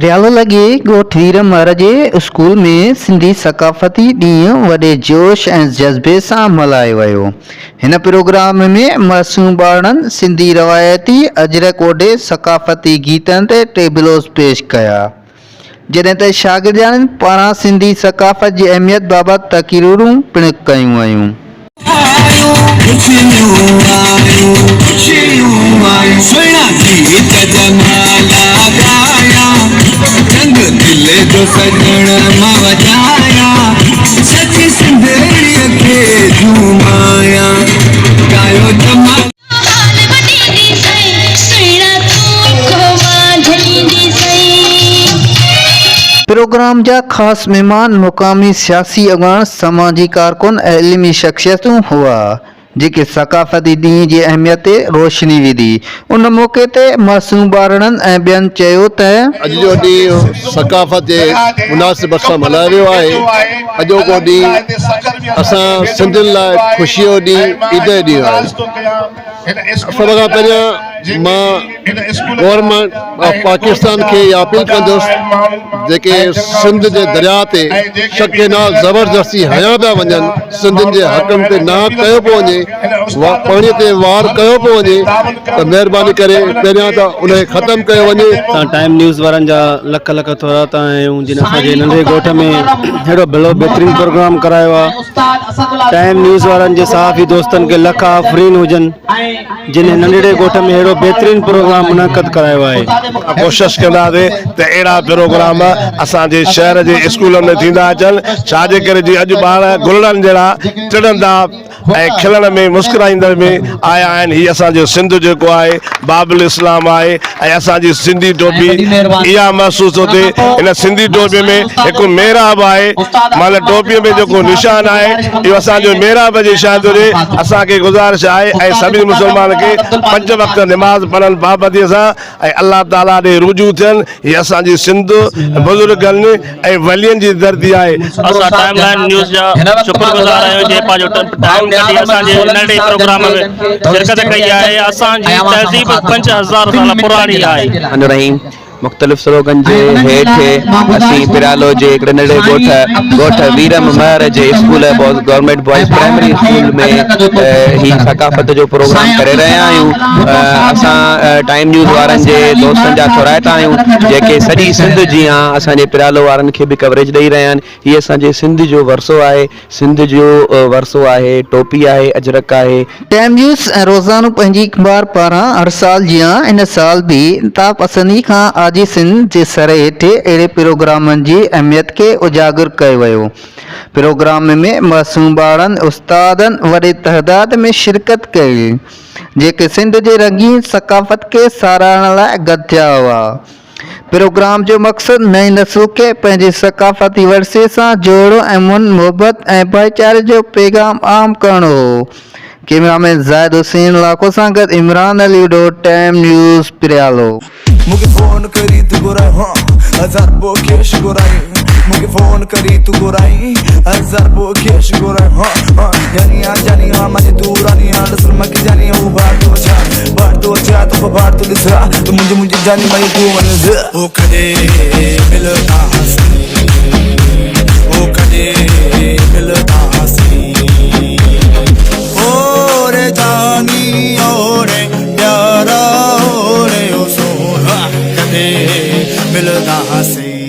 प्रियालो लॻे ॻोठ वीर महाराजे स्कूल में सिंधी सकाफ़ती ॾींहुं वॾे जोश ऐं जज़्बे सां मल्हायो वियो। हिन प्रोग्राम में मासूम ॿारनि सिंधी रवायती अजरक ओॾे सकाफ़ती गीतनि ते टेबलोस पेश कया, जॾहिं त शागिर्दनि पारां सिंधी सकाफ़त जी अहमियत बाबति तक़रीरूं पिणु कयूं वयूं। प्रोग्राम जा ख़ास मेहमान मुक़ामी सियासी अॻवान, समाजी कारकुन ऐं इल्मी शख़्सियतूं हुआ जेके सकाफ़ती ॾींहं जी अहमियत ते रोशनी विधी। उन मौक़े ते मासूम ॿारनि ऐं ॿियनि चयो त अॼु जो ॾींहुं सकाफ़त जे मुनासिब सां मल्हायो वियो आहे। अॼोको ॾींहुं असां सिंधियुनि लाइ ख़ुशीअ जो ॾींहुं, ईद जो ॾींहुं आहे। सभ खां पहिरियां मां गवर्नमेंट ऑफ पाकिस्तान खे इहा अपील कंदुसि जेके सिंध जे दरिया ते शक नाल ज़बरदस्ती हया पिया वञनि, सिंधियुनि जे हक़नि ते नाहक कयो पियो वञे, पाणीअ ते वार कयो पियो वञे, त महिरबानी करे पहिरियां त उनखे ख़तमु कयो वञे। असां टाइम न्यूज़ वारनि जा लख लख थोराता आहियूं जिन असांजे नंढे ॻोठ में हेॾो भलो बहितरीनु प्रोग्राम करायो आहे। टाइम न्यूज़ वारनि जे सहाफ़ी दोस्तनि खे लख आफ़रीन हुजनि जिन नंढड़े ॻोठ में हेॾो बहितरीनु प्रोग्राम मुनक़द करायो आहे। कोशिश कंदासीं त अहिड़ा प्रोग्राम असांजे शहर जे स्कूलनि में थींदा अचनि, छाजे करे जी अॼु ॿार गुलनि जहिड़ा टिड़ंदा ऐं खिलण में मुस्कुराईंदड़ में आया आहिनि। हीअ असांजो सिंध जेको आहे बाबुल इस्लाम आहे ऐं असांजी सिंधी टोपी इहा महसूसु थिए। हिन सिंधी टोपीअ में हिकु मेहराब आहे, माना टोपीअ में जेको निशान आहे इहो असांजो मेहराब जी शायदि हुजे। असांखे गुज़ारिश आहे ऐं सभिनी मुस्लमान खे 5 वक़्त निमाज़ पढ़नि पाबंदीअ सां ऐं अल्लाह ताला ॾे रुजू थियनि। हीअ असांजी सिंध बुज़ुर्गनि ऐं वलियनि जी धरती आहे। असां टाइमलाइन न्यूज़ जा शुक्रगुज़ार आहियूं जे पंहिंजो टाइम कढी असांजे नंढे प्रोग्राम में शिरकत कई आहे। असांजी तहज़ीब 5000 साल पुराणी आहे। मुख़्तलिफ़ स्लोगन जे हेठि असीं पिरालो जे हिकिड़े नंढे ॻोठ वीरम महर जे school government boys primary school में ही सकाफ़त जो प्रोग्राम करे रहिया आहियूं। असां टाइम न्यूज़ वारनि जे दोस्तनि जा थोराइता आहियूं जेके सॼी सिंध जी असांजे पिरालो वारनि खे बि कवरेज ॾेई रहिया आहिनि। हीअ असांजे सिंध जो वरसो आहे, सिंध जो वरसो आहे, टोपी आहे, अजरक आहे। टाइम न्यूज़ ऐं रोज़ानो पंहिंजी अख़बार पारां हर साल जीअं इन साल बि तापसंदी खां आजी सिंध जे सर हेठि अहिड़े प्रोग्रामनि जी अहमियत खे उजागर कयो वियो। प्रोग्राम में मासूम ॿारनि उस्तादनि वॾे तइदाद में शिरकत कई जेके सिंध जे रंगीन सकाफ़त खे साराहण लाइ गॾु थिया हुआ। प्रोग्राम जो मक़सदु नई नस्ल खे पंहिंजे सकाफ़ती वरसे सां जोड़ो ऐं मुन मुहबत ऐं भाईचारे जो पैगाम आम करणो हो। कैमरामैन ज़ाहिद हुसैन लाखो सां गॾु इमरान अली उडो, टाइम न्यूज़ पिरालो। मुझे फोन करी तू गुराई, हाँ 1000 केश गुराई। मुझे फोन करी तू गुराई 1000 केश गुराई। हाँ जानी माझी तू रानी डसर मकी जानी वो बात तो तो बात तो लिसा तो मुझे जानी मैं तू मन ओ कदे मिलता हंसी, ओ कदे मिलता हंसी, ओ रे जानी ओ रे प्यारा ओ रे ओ सोना कदे मिलता हंसी।